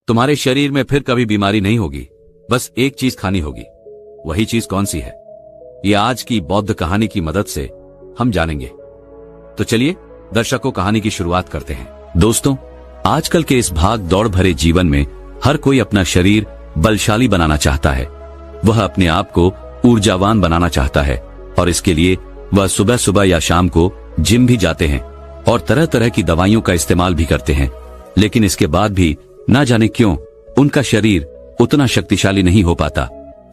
तुम्हारे शरीर में फिर कभी बीमारी नहीं होगी। बस एक चीज खानी होगी। वही चीज कौन सी है, ये आज की बौद्ध कहानी की मदद से हम जानेंगे। तो चलिए दर्शकों, कहानी की शुरुआत करते हैं। दोस्तों, आजकल के इस भाग दौड़ भरे जीवन में हर कोई अपना शरीर बलशाली बनाना चाहता है। वह अपने आप को ऊर्जावान बनाना चाहता है और इसके लिए वह सुबह सुबह या शाम को जिम भी जाते हैं और तरह तरह की दवाइयों का इस्तेमाल भी करते हैं। लेकिन इसके बाद भी ना जाने क्यों उनका शरीर उतना शक्तिशाली नहीं हो पाता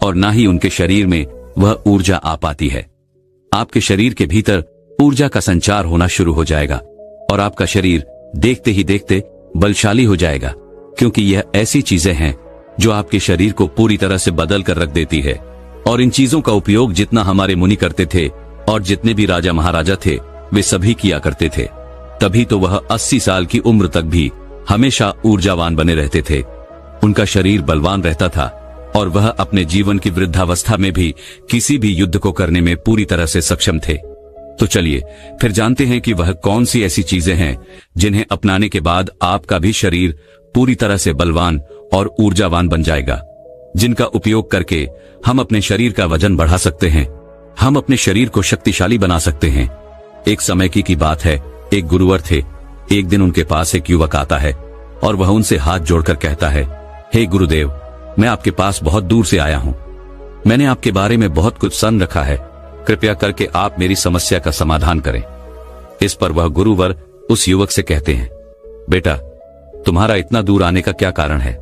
और ना ही उनके शरीर में वह ऊर्जा आ पाती है। आपके शरीर के भीतर ऊर्जा का संचार होना शुरू हो जाएगा और आपका शरीर देखते ही देखते बलशाली हो जाएगा, क्योंकि यह ऐसी चीजें हैं जो आपके शरीर को पूरी तरह से बदल कर रख देती है। और इन चीजों का उपयोग जितना हमारे मुनि करते थे और जितने भी राजा महाराजा थे वे सभी किया करते थे, तभी तो वह 80 साल की उम्र तक भी हमेशा ऊर्जावान बने रहते थे। उनका शरीर बलवान रहता था और वह अपने जीवन की वृद्धावस्था में भी किसी भी युद्ध को करने में पूरी तरह से सक्षम थे। तो चलिए फिर जानते हैं कि वह कौन सी ऐसी चीजें हैं जिन्हें अपनाने के बाद आपका भी शरीर पूरी तरह से बलवान और ऊर्जावान बन जाएगा, जिनका उपयोग करके हम अपने शरीर का वजन बढ़ा सकते हैं, हम अपने शरीर को शक्तिशाली बना सकते हैं। एक समय की बात है, एक गुरुवर थे। एक दिन उनके पास एक युवक आता है और वह उनसे हाथ जोड़कर कहता है, हे गुरुदेव, मैं आपके पास बहुत दूर से आया हूं। मैंने आपके बारे में बहुत कुछ सुन रखा है, कृपया करके आप मेरी समस्या का समाधान करें। इस पर वह गुरुवर उस युवक से कहते हैं, बेटा, तुम्हारा इतना दूर आने का क्या कारण है?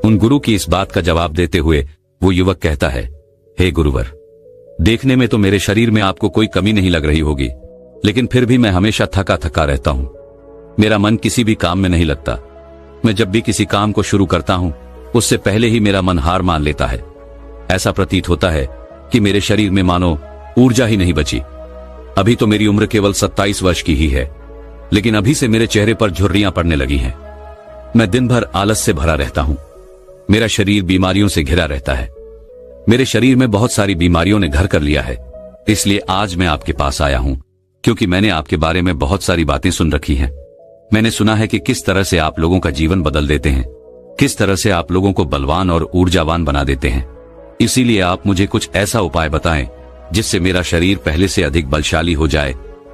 उन गुरु की इस बात का जवाब देते हुए वो युवक कहता है, हे गुरुवर, देखने में तो मेरे शरीर में आपको कोई कमी नहीं लग रही होगी, लेकिन फिर भी मैं हमेशा थका थका रहता हूं। मेरा मन किसी भी काम में नहीं लगता। मैं जब भी किसी काम को शुरू करता हूं उससे पहले ही मेरा मन हार मान लेता है। ऐसा प्रतीत होता है कि मेरे शरीर में मानो ऊर्जा ही नहीं बची। अभी तो मेरी उम्र केवल 27 वर्ष की ही है, लेकिन अभी से मेरे चेहरे पर झुर्रियां पड़ने लगी हैं। मैं दिन भर आलस से भरा रहता हूं। मेरा शरीर बीमारियों से घिरा रहता है। मेरे शरीर में बहुत सारी बीमारियों ने घर कर लिया है। इसलिए आज मैं आपके पास आया हूं, क्योंकि मैंने आपके बारे में बहुत सारी बातें सुन रखी हैं। मैंने सुना है कि किस तरह से आप लोगों का जीवन बदल देते हैं, किस तरह से आप लोगों को बलवान और ऊर्जावान बना देते हैं। इसीलिए आप मुझे कुछ ऐसा उपाय बताएं जिससे मेरा शरीर पहले से अधिक बलशाली हो जाए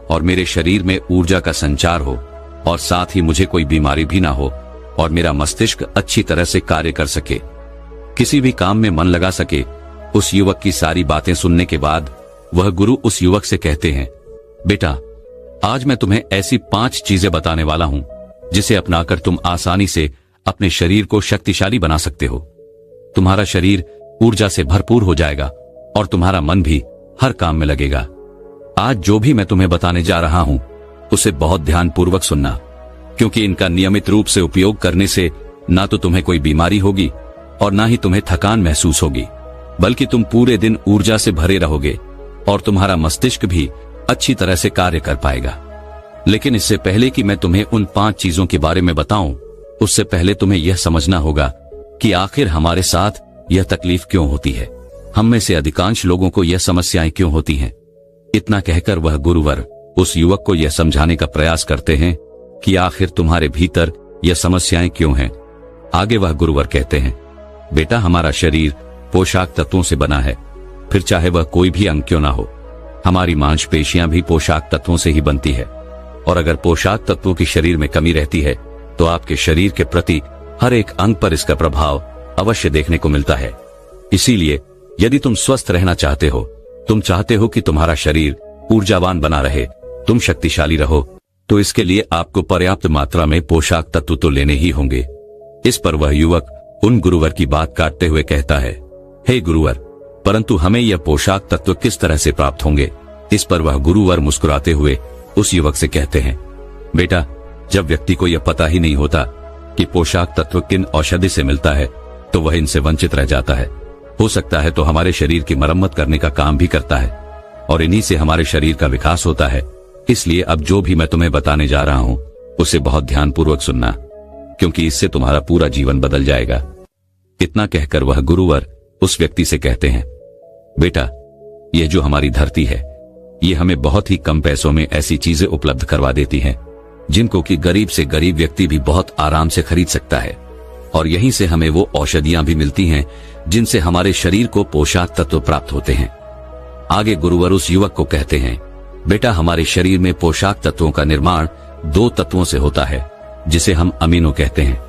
और मेरे शरीर में ऊर्जा का संचार हो और साथ ही मुझे कोई बीमारी भी ना हो और मेरा मस्तिष्क अच्छी तरह से कार्य कर सके, किसी भी काम में मन लगा सके। उस युवक की सारी बातें सुनने के बाद वह गुरु उस युवक से कहते हैं, बेटा, आज मैं तुम्हें ऐसी 5 चीजें बताने वाला हूं जिसे अपनाकर तुम आसानी से अपने शरीर को शक्तिशाली बना सकते हो। तुम्हारा शरीर ऊर्जा से भरपूर हो जाएगा और तुम्हारा मन भी हर काम में लगेगा। आज जो भी मैं तुम्हें बताने जा रहा हूं उसे बहुत ध्यानपूर्वक सुनना, क्योंकि इनका नियमित रूप से उपयोग करने से ना तो तुम्हें कोई बीमारी होगी और ना ही तुम्हें थकान महसूस होगी, बल्कि तुम पूरे दिन ऊर्जा से भरे रहोगे और तुम्हारा मस्तिष्क भी अच्छी तरह से कार्य कर पाएगा। लेकिन इससे पहले कि मैं तुम्हें उन 5 चीजों के बारे में बताऊं, उससे पहले तुम्हें यह समझना होगा कि आखिर हमारे साथ यह तकलीफ क्यों होती है, हम में से अधिकांश लोगों को यह समस्याएं क्यों होती हैं। इतना कहकर वह गुरुवर उस युवक को यह समझाने का प्रयास करते हैं कि आखिर तुम्हारे भीतर यह समस्याएं क्यों हैं। आगे वह गुरुवर कहते हैं, बेटा, हमारा शरीर पोशाक तत्वों से बना है, फिर चाहे वह कोई भी अंग क्यों ना हो। हमारी मांसपेशियां भी पोशाक तत्वों से ही बनती है और अगर पोशाक तत्वों की शरीर में कमी रहती है तो आपके शरीर के प्रति हर एक अंग पर इसका प्रभाव अवश्य देखने को मिलता है। इसीलिए यदि तुम स्वस्थ रहना चाहते हो, तुम चाहते हो कि तुम्हारा शरीर ऊर्जावान बना रहे, तुम शक्तिशाली रहो, तो इसके लिए आपको पर्याप्त मात्रा में पोशाक तत्व तो लेने ही होंगे। इस पर वह युवक उन गुरुवर की बात काटते हुए कहता है, हे गुरुवर, परंतु हमें यह पोशाक तत्व किस तरह से प्राप्त होंगे? इस पर वह गुरुवर मुस्कुराते हुए उस युवक से कहते हैं, बेटा, जब व्यक्ति को यह पता ही नहीं होता कि पोशाक तत्व किन औषधि से मिलता है तो वह इनसे वंचित रह जाता है। हो सकता है तो हमारे शरीर की मरम्मत करने का काम भी करता है और इन्हीं से हमारे शरीर का विकास होता है। इसलिए अब जो भी मैं तुम्हें बताने जा रहा हूं उसे बहुत ध्यानपूर्वक सुनना, क्योंकि इससे तुम्हारा पूरा जीवन बदल जाएगा। इतना कहकर वह गुरुवर उस व्यक्ति से कहते हैं, बेटा, यह जो हमारी धरती है ये हमें बहुत ही कम पैसों में ऐसी चीजें उपलब्ध करवा देती हैं जिनको कि गरीब से गरीब व्यक्ति भी बहुत आराम से खरीद सकता है। और यहीं से हमें वो औषधियां भी मिलती हैं जिनसे हमारे शरीर को पोषक तत्व प्राप्त होते हैं। आगे गुरुवर उस युवक को कहते हैं, बेटा हमारे शरीर में पोषक तत्वों का निर्माण 2 तत्वों से होता है जिसे हम अमीनो कहते हैं।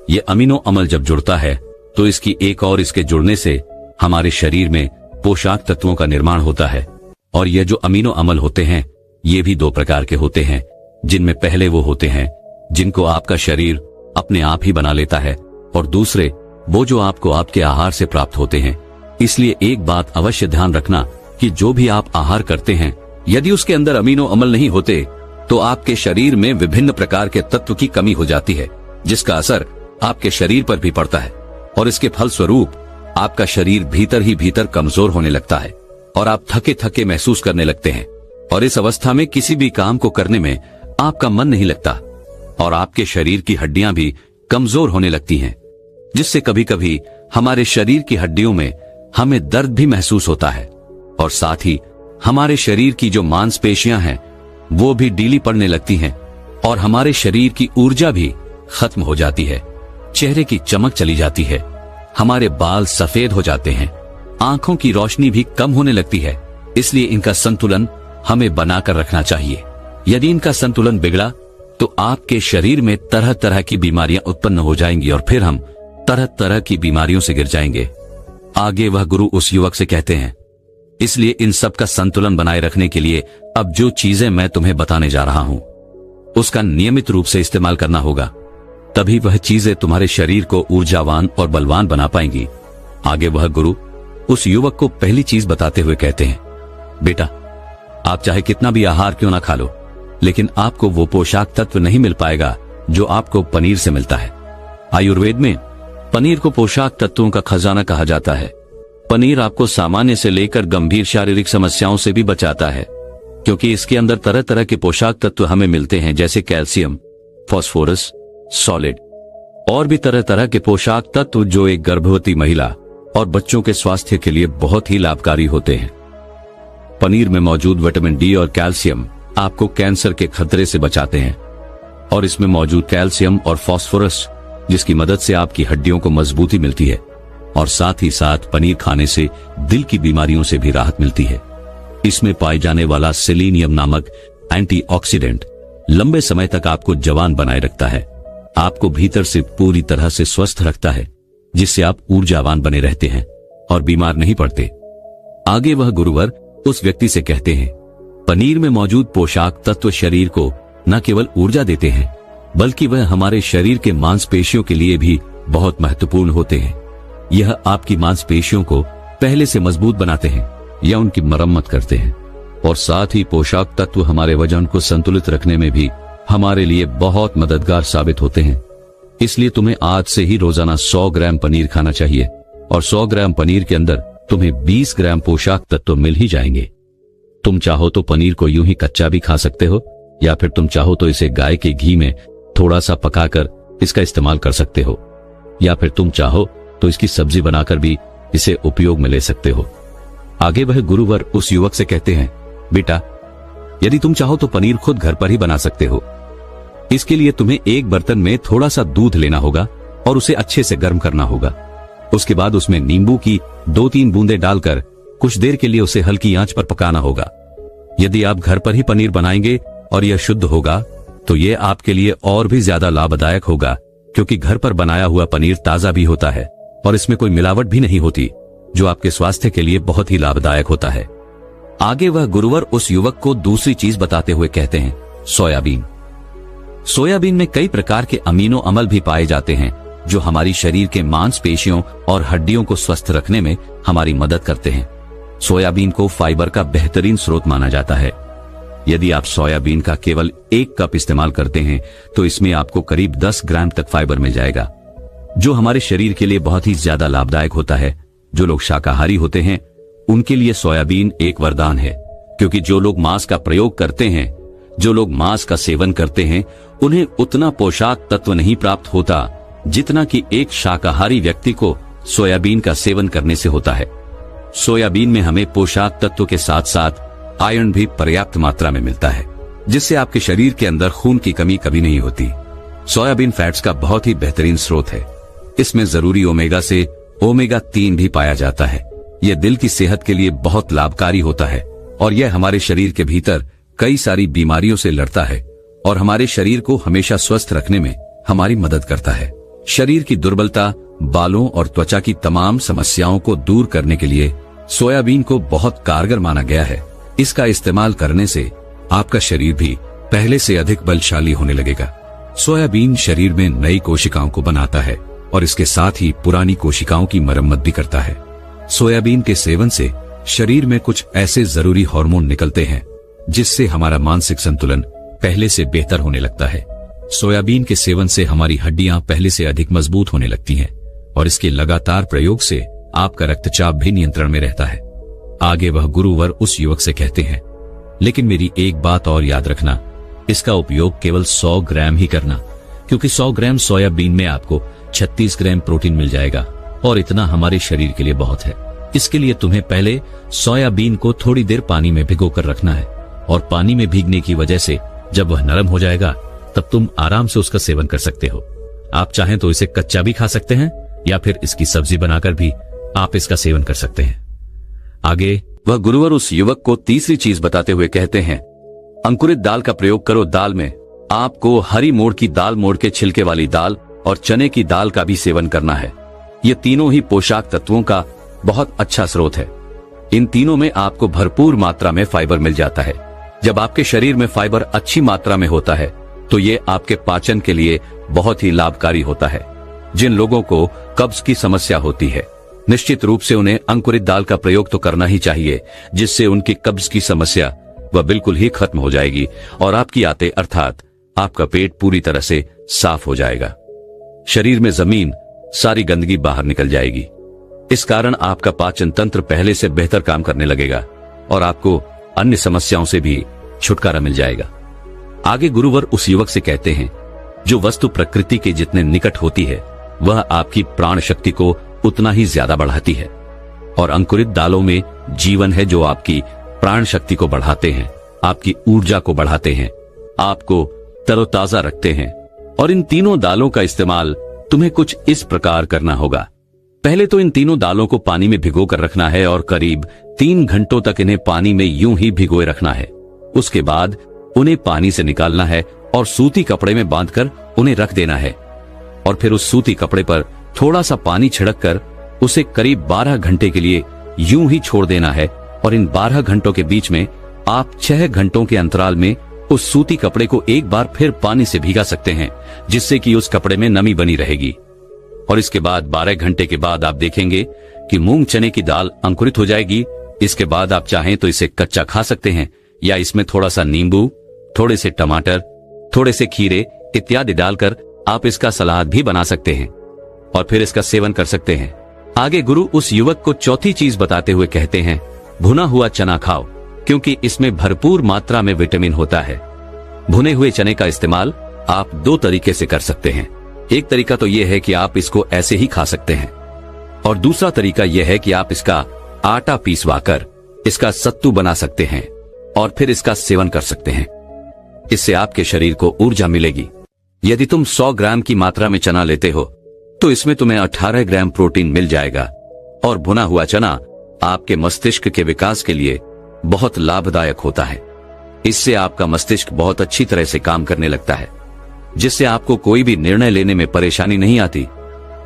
ये अमीनो अम्ल जब जुड़ता है तो इसकी एक और इसके जुड़ने से हमारे शरीर में पोषक तत्वों का निर्माण होता है। और ये जो अमीनो अम्ल होते हैं ये भी 2 प्रकार के होते हैं, जिनमें पहले वो होते हैं जिनको आपका शरीर अपने आप ही बना लेता है और दूसरे वो जो आपको आपके आहार से प्राप्त होते हैं। इसलिए एक बात अवश्य ध्यान रखना कि जो भी आप आहार करते हैं यदि उसके अंदर अमीनो अम्ल नहीं होते तो आपके शरीर में विभिन्न प्रकार के तत्व की कमी हो जाती है, जिसका असर आपके शरीर पर भी पड़ता है और इसके फलस्वरूप आपका शरीर भीतर ही भीतर कमजोर होने लगता है और आप थके थके महसूस करने लगते हैं और इस अवस्था में किसी भी काम को करने में आपका मन नहीं लगता और आपके शरीर की हड्डियां भी कमजोर होने लगती हैं, जिससे कभी कभी हमारे शरीर की हड्डियों में हमें दर्द भी महसूस होता है और साथ ही हमारे शरीर की जो मांसपेशियां हैं वो भी ढीली पड़ने लगती हैं और हमारे शरीर की ऊर्जा भी खत्म हो जाती है। चेहरे की चमक चली जाती है, हमारे बाल सफेद हो जाते हैं, आंखों की रोशनी भी कम होने लगती है। इसलिए इनका संतुलन हमें बनाकर रखना चाहिए। यदि इनका संतुलन बिगड़ा तो आपके शरीर में तरह तरह की बीमारियां उत्पन्न हो जाएंगी और फिर हम तरह तरह की बीमारियों से गिर जाएंगे। आगे वह गुरु उस युवक से कहते हैं, इसलिए इन सब का संतुलन बनाए रखने के लिए अब जो चीजें मैं तुम्हें बताने जा रहा हूं उसका नियमित रूप से इस्तेमाल करना होगा, तभी वह चीजें तुम्हारे शरीर को ऊर्जावान और बलवान बना पाएंगी। आगे वह गुरु उस युवक को पहली चीज बताते हुए कहते हैं, बेटा आप चाहे कितना भी आहार क्यों ना खा लो, लेकिन आपको वो पोषक तत्व नहीं मिल पाएगा जो आपको पनीर से मिलता है। आयुर्वेद में पनीर को पोषक तत्वों का खजाना कहा जाता है। पनीर आपको सामान्य से लेकर गंभीर शारीरिक समस्याओं से भी बचाता है, क्योंकि इसके अंदर तरह तरह के पोषक तत्व हमें मिलते हैं, जैसे कैल्शियम, फास्फोरस, सॉलिड और भी तरह तरह के पोषक तत्व जो एक गर्भवती महिला और बच्चों के स्वास्थ्य के लिए बहुत ही लाभकारी होते हैं। पनीर में मौजूद विटामिन डी और कैल्शियम आपको कैंसर के खतरे से बचाते हैं और इसमें मौजूद कैल्शियम और फास्फोरस जिसकी मदद से आपकी हड्डियों को मजबूती मिलती है और साथ ही साथ पनीर खाने से दिल की बीमारियों से भी राहत मिलती है। इसमें पाए जाने वाला सेलेनियम नामक एंटीऑक्सीडेंट लंबे समय तक आपको जवान बनाए रखता है, आपको भीतर से पूरी तरह से स्वस्थ रखता है, जिससे आप ऊर्जावान बने रहते हैं और बीमार नहीं पड़ते। आगे वह गुरुवर उस व्यक्ति से कहते हैं, पनीर में मौजूद पोषक तत्व शरीर को न केवल ऊर्जा देते हैं बल्कि वह हमारे शरीर के मांसपेशियों के लिए भी बहुत महत्वपूर्ण होते हैं। यह आपकी मांसपेशियों को पहले से मजबूत बनाते हैं या उनकी मरम्मत करते हैं और साथ ही पोषक तत्व हमारे वजन को संतुलित रखने में भी हमारे लिए बहुत मददगार साबित होते हैं। इसलिए तुम्हें आज से ही रोजाना 100 ग्राम पनीर खाना चाहिए और 100 ग्राम पनीर के अंदर तुम्हें 20 ग्राम पोषक तत्व मिल ही जाएंगे। तुम चाहो तो पनीर को यूं ही कच्चा भी खा सकते हो या फिर तुम चाहो तो इसे गाय के घी में थोड़ा सा पकाकर इसका इस्तेमाल कर सकते हो या फिर तुम चाहो तो इसकी सब्जी बनाकर भी इसे उपयोग में ले सकते हो। आगे वह गुरुवर उस युवक से कहते हैं, बेटा यदि तुम चाहो तो पनीर खुद घर पर ही बना सकते हो। इसके लिए तुम्हें एक बर्तन में थोड़ा सा दूध लेना होगा और उसे अच्छे से गर्म करना होगा। उसके बाद उसमें नींबू की 2-3 बूंदें डालकर कुछ देर के लिए उसे हल्की आंच पर पकाना होगा। यदि आप घर पर ही पनीर बनाएंगे और यह शुद्ध होगा तो यह आपके लिए और भी ज्यादा लाभदायक होगा, क्योंकि घर पर बनाया हुआ पनीर ताजा भी होता है और इसमें कोई मिलावट भी नहीं होती, जो आपके स्वास्थ्य के लिए बहुत ही लाभदायक होता है। आगे वह गुरुवर उस युवक को दूसरी चीज बताते हुए कहते हैं, सोयाबीन। सोयाबीन में कई प्रकार के अमीनो अम्ल भी पाए जाते हैं जो हमारी शरीर के मांसपेशियों और हड्डियों को स्वस्थ रखने में हमारी मदद करते हैं। सोयाबीन को फाइबर का बेहतरीन स्रोत माना जाता है। यदि आप सोयाबीन का केवल 1 कप इस्तेमाल करते हैं तो इसमें आपको करीब 10 ग्राम तक फाइबर मिल जाएगा, जो हमारे शरीर के लिए बहुत ही ज्यादा लाभदायक होता है। जो लोग शाकाहारी होते हैं उनके लिए सोयाबीन एक वरदान है, क्योंकि जो लोग मांस का प्रयोग करते हैं, जो लोग मांस का सेवन करते हैं, उन्हें उतना पोषक तत्व नहीं प्राप्त होता जितना कि एक शाकाहारी व्यक्ति को सोयाबीन का सेवन करने से होता है। सोयाबीन में हमें पोषक तत्व के साथ साथ आयरन भी पर्याप्त मात्रा में मिलता है, जिससे आपके शरीर के अंदर खून की कमी कभी नहीं होती। सोयाबीन फैट्स का बहुत ही बेहतरीन स्रोत है। इसमें जरूरी ओमेगा से ओमेगा 3 भी पाया जाता है। यह दिल की सेहत के लिए बहुत लाभकारी होता है और यह हमारे शरीर के भीतर कई सारी बीमारियों से लड़ता है और हमारे शरीर को हमेशा स्वस्थ रखने में हमारी मदद करता है। शरीर की दुर्बलता, बालों और त्वचा की तमाम समस्याओं को दूर करने के लिए सोयाबीन को बहुत कारगर माना गया है। इसका इस्तेमाल करने से आपका शरीर भी पहले से अधिक बलशाली होने लगेगा। सोयाबीन शरीर में नई कोशिकाओं को बनाता है और इसके साथ ही पुरानी कोशिकाओं की मरम्मत भी करता है। सोयाबीन के सेवन से शरीर में कुछ ऐसे जरूरी हार्मोन निकलते हैं जिससे हमारा मानसिक संतुलन पहले से बेहतर होने लगता है। सोयाबीन के सेवन से हमारी हड्डियां पहले से अधिक मजबूत होने लगती हैं और इसके लगातार प्रयोग से आपका रक्तचाप भी नियंत्रण में रहता है। आगे वह गुरुवर उस युवक से कहते हैं, लेकिन मेरी एक बात और याद रखना, इसका उपयोग केवल 100 ग्राम ही करना, क्योंकि 100 ग्राम सोयाबीन में आपको 36 ग्राम प्रोटीन मिल जाएगा और इतना हमारे शरीर के लिए बहुत है। इसके लिए तुम्हें पहले सोयाबीन को थोड़ी देर पानी में भिगो कर रखना है और पानी में भीगने की वजह से जब वह नरम हो जाएगा तब तुम आराम से उसका सेवन कर सकते हो। आप चाहें तो इसे कच्चा भी खा सकते हैं या फिर इसकी सब्जी बनाकर भी आप इसका सेवन कर सकते हैं। आगे वह गुरुवर उस युवक को तीसरी चीज बताते हुए कहते हैं, अंकुरित दाल का प्रयोग करो। दाल में आपको हरी मोड़ की दाल, मोड़ के छिलके वाली दाल और चने की दाल का भी सेवन करना है। ये तीनों ही पोषक तत्वों का बहुत अच्छा स्रोत है। इन तीनों में आपको भरपूर मात्रा में फाइबर मिल जाता है। जब आपके शरीर में फाइबर अच्छी मात्रा में होता है तो ये आपके पाचन के लिए बहुत ही लाभकारी होता है। जिन लोगों को कब्ज की समस्या होती है, निश्चित रूप से उन्हें अंकुरित दाल का प्रयोग तो करना ही चाहिए, जिससे उनकी कब्ज की समस्या वह बिल्कुल ही खत्म हो जाएगी और आपकी आते अर्थात आपका पेट पूरी तरह से साफ हो जाएगा। शरीर में जमीन सारी गंदगी बाहर निकल जाएगी। इस कारण आपका पाचन तंत्र पहले से बेहतर काम करने लगेगा और आपको अन्य समस्याओं से भी छुटकारा मिल जाएगा। आगे गुरुवर उस युवक से कहते हैं, जो वस्तु प्रकृति के जितने निकट होती है वह आपकी प्राण शक्ति को उतना ही ज्यादा बढ़ाती है और अंकुरित दालों में जीवन है जो आपकी प्राण शक्ति को बढ़ाते हैं, आपकी ऊर्जा को बढ़ाते हैं, आपको तरोताजा रखते हैं। और इन तीनों दालों का इस्तेमाल तुम्हें कुछ इस प्रकार करना होगा। पहले तो इन तीनों दालों को पानी में भिगो कर रखना है और करीब 3 घंटों तक इन्हें पानी में यूं ही भिगोए रखना है। उसके बाद उन्हें पानी से निकालना है और सूती कपड़े में बांधकर उन्हें रख देना है और फिर उस सूती कपड़े पर थोड़ा सा पानी छिड़क कर उसे करीब 12 घंटे के लिए यूं ही छोड़ देना है। और इन 12 घंटों के बीच में आप 6 घंटों के अंतराल में उस सूती कपड़े को एक बार फिर पानी से भीगा सकते हैं, जिससे कि उस कपड़े में नमी बनी रहेगी। और इसके बाद 12 घंटे के बाद आप देखेंगे कि मूंग चने की दाल अंकुरित हो जाएगी। इसके बाद आप चाहें तो इसे कच्चा खा सकते हैं या इसमें थोड़ा सा नींबू, थोड़े से टमाटर, थोड़े से खीरे इत्यादि डालकर आप इसका सलाद भी बना सकते हैं और फिर इसका सेवन कर सकते हैं। आगे गुरु उस युवक को चौथी चीज बताते हुए कहते हैं, भुना हुआ चना खाओ, क्योंकि इसमें भरपूर मात्रा में विटामिन होता है। भुने हुए चने का इस्तेमाल आप 2 तरीके से कर सकते हैं। एक तरीका तो यह है कि आप इसको ऐसे ही खा सकते हैं और दूसरा तरीका यह है कि आप इसका आटा पीसवाकर इसका सत्तू बना सकते हैं और फिर इसका सेवन कर सकते हैं। इससे आपके शरीर को ऊर्जा मिलेगी। यदि तुम 100 ग्राम की मात्रा में चना लेते हो तो इसमें तुम्हें 18 ग्राम प्रोटीन मिल जाएगा और भुना हुआ चना आपके मस्तिष्क के विकास के लिए बहुत लाभदायक होता है। इससे आपका मस्तिष्क बहुत अच्छी तरह से काम करने लगता है, जिससे आपको कोई भी निर्णय लेने में परेशानी नहीं आती।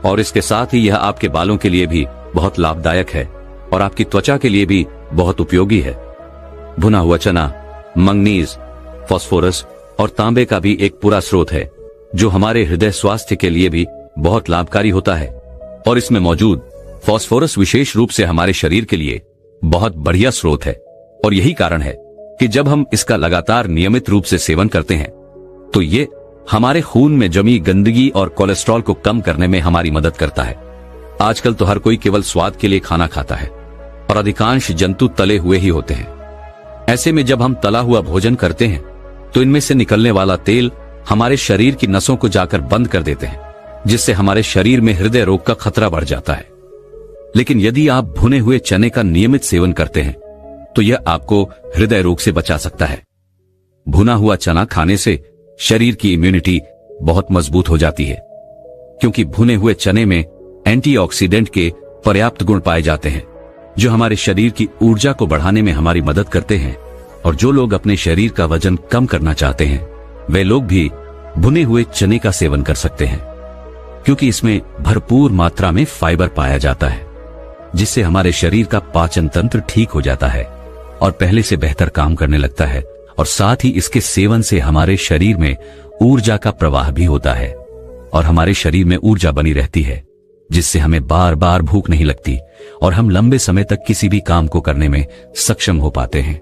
और इसके साथ ही यह आपके बालों के लिए भी बहुत लाभदायक है और आपकी त्वचा के लिए भी बहुत उपयोगी है। भुना हुआ चना मंगनीज, फास्फोरस और तांबे का भी एक पूरा स्रोत है, जो हमारे हृदय स्वास्थ्य के लिए भी बहुत लाभकारी होता है। और इसमें मौजूद फास्फोरस विशेष रूप से हमारे शरीर के लिए बहुत बढ़िया स्रोत है और यही कारण है कि जब हम इसका लगातार नियमित रूप से सेवन करते हैं तो ये हमारे खून में जमी गंदगी और कोलेस्ट्रॉल को कम करने में हमारी मदद करता है। आजकल तो हर कोई केवल स्वाद के लिए खाना खाता है और अधिकांश जंतु तले हुए ही होते हैं। ऐसे में जब हम तला हुआ भोजन करते हैं तो इनमें से निकलने वाला तेल हमारे शरीर की नसों को जाकर बंद कर देते हैं, जिससे हमारे शरीर में हृदय रोग का खतरा बढ़ जाता है। लेकिन यदि आप भुने हुए चने का नियमित सेवन करते हैं तो यह आपको हृदय रोग से बचा सकता है। भुना हुआ चना खाने से शरीर की इम्यूनिटी बहुत मजबूत हो जाती है, क्योंकि भुने हुए चने में एंटीऑक्सीडेंट के पर्याप्त गुण पाए जाते हैं जो हमारे शरीर की ऊर्जा को बढ़ाने में हमारी मदद करते हैं। और जो लोग अपने शरीर का वजन कम करना चाहते हैं वे लोग भी भुने हुए चने का सेवन कर सकते हैं, क्योंकि इसमें भरपूर मात्रा में फाइबर पाया जाता है जिससे हमारे शरीर का पाचन तंत्र ठीक हो जाता है और पहले से बेहतर काम करने लगता है। और साथ ही इसके सेवन से हमारे शरीर में ऊर्जा का प्रवाह भी होता है और हमारे शरीर में ऊर्जा बनी रहती है, जिससे हमें बार बार भूख नहीं लगती और हम लंबे समय तक किसी भी काम को करने में सक्षम हो पाते हैं।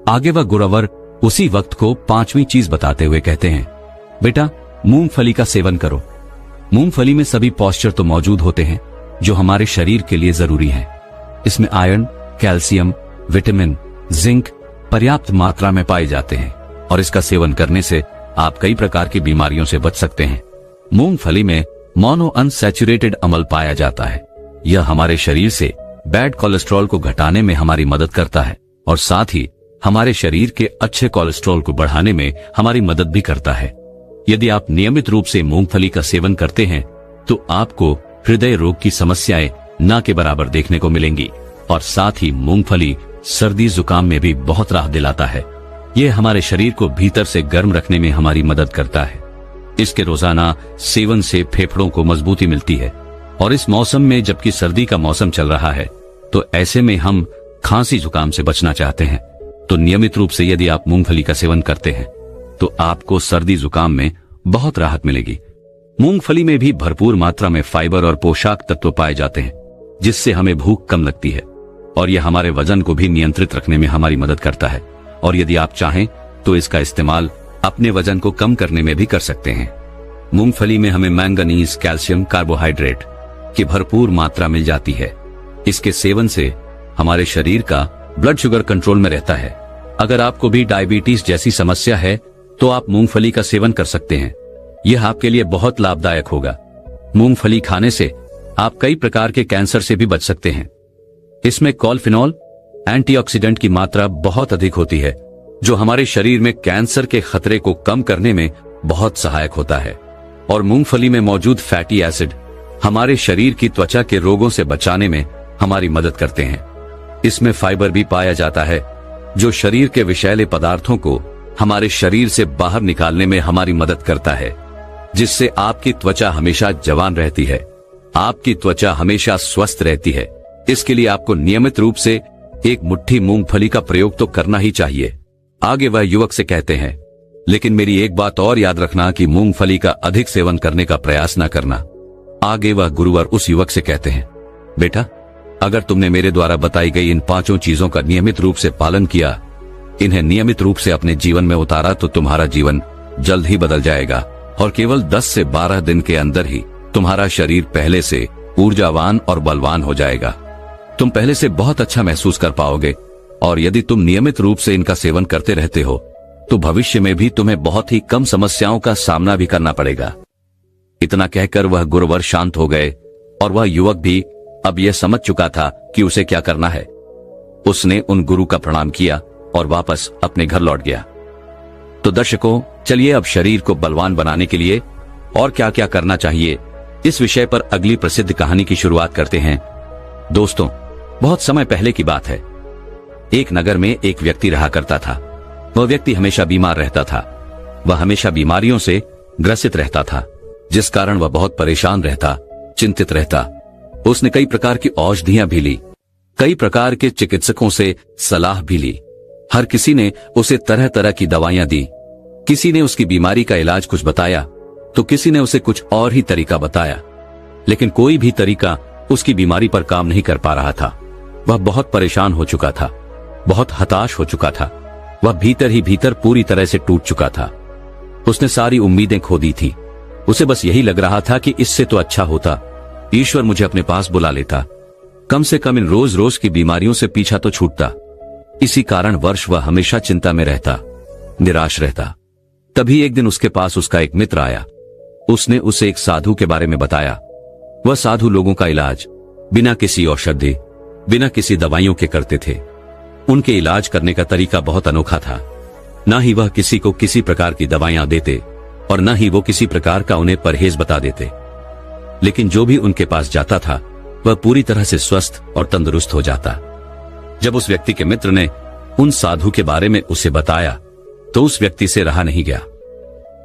आगे वह गुरुवर उसी वक्त को पांचवी चीज बताते हुए कहते हैं, बेटा मूंगफली का सेवन करो। मूंगफली में सभी पौष्टिक तो मौजूद होते हैं जो हमारे शरीर के लिए जरूरी है। इसमें आयरन, कैल्शियम, विटामिन, जिंक पर्याप्त मात्रा में पाए जाते हैं और इसका सेवन करने से आप कई प्रकार की बीमारियों से बच सकते हैं। मूंगफली में मोनो अनसैचुरेटेड अम्ल पाया जाता है। यह हमारे शरीर से बैड कोलेस्ट्रॉल को घटाने में हमारी मदद करता है और साथ ही हमारे शरीर के अच्छे कोलेस्ट्रॉल को बढ़ाने में हमारी मदद भी करता है। यदि आप नियमित रूप से मूंगफली का सेवन करते हैं तो आपको हृदय रोग की समस्याएं ना के बराबर देखने को मिलेंगी और साथ ही मूंगफली सर्दी जुकाम में भी बहुत राहत दिलाता है। यह हमारे शरीर को भीतर से गर्म रखने में हमारी मदद करता है। इसके रोजाना सेवन से फेफड़ों को मजबूती मिलती है और इस मौसम में जबकि सर्दी का मौसम चल रहा है तो ऐसे में हम खांसी जुकाम से बचना चाहते हैं तो नियमित रूप से यदि आप मूंगफली का सेवन करते हैं तो आपको सर्दी जुकाम में बहुत राहत मिलेगी। मूंगफली में भी भरपूर मात्रा में फाइबर और पोषक तत्व पाए जाते हैं जिससे हमें भूख कम लगती है और यह हमारे वजन को भी नियंत्रित रखने में हमारी मदद करता है। और यदि आप चाहें तो इसका इस्तेमाल अपने वजन को कम करने में भी कर सकते हैं। मूंगफली में हमें मैंगनीज, कैल्शियम, कार्बोहाइड्रेट की भरपूर मात्रा मिल जाती है। इसके सेवन से हमारे शरीर का ब्लड शुगर कंट्रोल में रहता है। अगर आपको भी डायबिटीज जैसी समस्या है तो आप मूंगफली का सेवन कर सकते हैं। यह आपके लिए बहुत लाभदायक होगा। मूंगफली खाने से आप कई प्रकार के कैंसर से भी बच सकते हैं। इसमें कॉलफिनॉल एंटीऑक्सीडेंट की मात्रा बहुत अधिक होती है जो हमारे शरीर में कैंसर के खतरे को कम करने में बहुत सहायक होता है। और मूंगफली में मौजूद फैटी एसिड हमारे शरीर की त्वचा के रोगों से बचाने में हमारी मदद करते हैं। इसमें फाइबर भी पाया जाता है जो शरीर के विषैले पदार्थों को हमारे शरीर से बाहर निकालने में हमारी मदद करता है, जिससे आपकी त्वचा हमेशा जवान रहती है, आपकी त्वचा हमेशा स्वस्थ रहती है। इसके लिए आपको नियमित रूप से एक मुट्ठी मूंगफली का प्रयोग तो करना ही चाहिए। आगे वह युवक से कहते हैं, लेकिन मेरी एक बात और याद रखना कि मूंगफली का अधिक सेवन करने का प्रयास न करना। आगे वह गुरुवर उस युवक से कहते हैं, बेटा अगर तुमने मेरे द्वारा बताई गई इन पांचों चीजों का नियमित रूप से पालन किया, इन्हें नियमित रूप से अपने जीवन में उतारा तो तुम्हारा जीवन जल्द ही बदल जाएगा और केवल 10 से 12 दिन के अंदर ही तुम्हारा शरीर पहले से ऊर्जावान और बलवान हो जाएगा। तुम पहले से बहुत अच्छा महसूस कर पाओगे और यदि तुम नियमित रूप से इनका सेवन करते रहते हो तो भविष्य में भी तुम्हें बहुत ही कम समस्याओं का सामना भी करना पड़ेगा। इतना कहकर वह गुरुवर शांत हो गए और वह युवक भी अब यह समझ चुका था कि उसे क्या करना है। उसने उन गुरु का प्रणाम किया और वापस अपने घर लौट गया। तो दर्शकों, चलिए अब शरीर को बलवान बनाने के लिए और क्या क्या करना चाहिए, इस विषय पर अगली प्रसिद्ध कहानी की शुरुआत करते हैं। दोस्तों, बहुत समय पहले की बात है। एक नगर में एक व्यक्ति रहा करता था। वह व्यक्ति हमेशा बीमार रहता था। वह हमेशा बीमारियों से ग्रसित रहता था, जिस कारण वह बहुत परेशान रहता, चिंतित रहता। उसने कई प्रकार की औषधियां भी ली, कई प्रकार के चिकित्सकों से सलाह भी ली। हर किसी ने उसे तरह तरह की दवाइयां दी। किसी ने उसकी बीमारी का इलाज कुछ बताया तो किसी ने उसे कुछ और ही तरीका बताया, लेकिन कोई भी तरीका उसकी बीमारी पर काम नहीं कर पा रहा था। वह बहुत परेशान हो चुका था, बहुत हताश हो चुका था। वह भीतर ही भीतर पूरी तरह से टूट चुका था। उसने सारी उम्मीदें खो दी थी। उसे बस यही लग रहा था कि इससे तो अच्छा होता ईश्वर मुझे अपने पास बुला लेता, कम से कम इन रोज रोज की बीमारियों से पीछा तो छूटता। इसी कारण वर्ष वह हमेशा चिंता में रहता, निराश रहता। तभी एक दिन उसके पास उसका एक मित्र आया। उसने उसे एक साधु के बारे में बताया। वह साधु लोगों का इलाज बिना किसी औषधि, बिना किसी दवाइयों के करते थे। उनके इलाज करने का तरीका बहुत अनोखा था। न ही वह किसी को किसी प्रकार की दवाइयां देते और न ही वो किसी प्रकार का उन्हें परहेज बता देते। लेकिन जो भी उनके पास जाता था वह पूरी तरह से स्वस्थ और तंदुरुस्त हो जाता। जब उस व्यक्ति के मित्र ने उन साधु के बारे में उसे बताया तो उस व्यक्ति से रहा नहीं गया।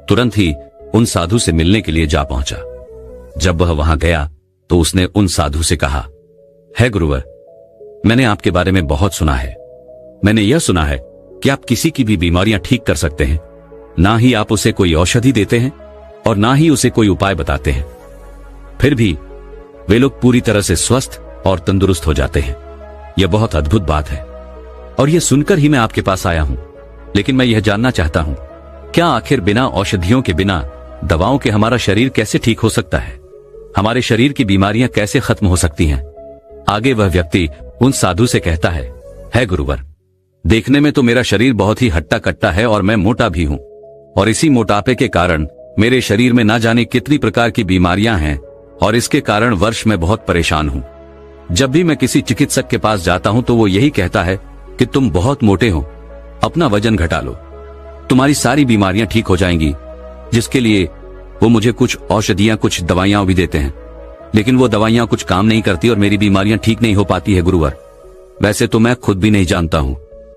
तुरंत ही उन साधु से मिलने के लिए जा पहुंचा। जब वह वहां गया तो उसने उन साधु से कहा, है गुरुवर, मैंने आपके बारे में बहुत सुना है। मैंने यह सुना है कि आप किसी की भी बीमारियां ठीक कर सकते हैं। ना ही आप उसे कोई औषधि देते हैं और ना ही उसे कोई उपाय बताते हैं, फिर भी वे लोग पूरी तरह से स्वस्थ और तंदुरुस्त हो जाते हैं। यह बहुत अद्भुत बात है और यह सुनकर ही मैं आपके पास आया हूं। लेकिन मैं यह जानना चाहता हूं, क्या आखिर बिना औषधियों के, बिना दवाओं के हमारा शरीर कैसे ठीक हो सकता है? हमारे शरीर की बीमारियां कैसे खत्म हो सकती हैं? आगे वह व्यक्ति उन साधु से कहता है गुरुवर, देखने में तो मेरा शरीर बहुत ही हट्टा कट्टा है और मैं मोटा भी हूं, और इसी मोटापे के कारण मेरे शरीर में ना जाने कितनी प्रकार की बीमारियां हैं और इसके कारण वर्ष में बहुत परेशान हूं। जब भी मैं किसी चिकित्सक के पास जाता हूं तो वो यही कहता है कि तुम बहुत मोटे हो, अपना वजन घटा लो, तुम्हारी सारी बीमारियां ठीक हो जाएंगी। जिसके लिए वो मुझे कुछ औषधियां, कुछ दवाइयां भी देते हैं, लेकिन वो दवाइयां कुछ काम नहीं करती और मेरी बीमारियां ठीक नहीं हो पाती है गुरुवर। वैसे तो मैं खुद भी नहीं जानता हूं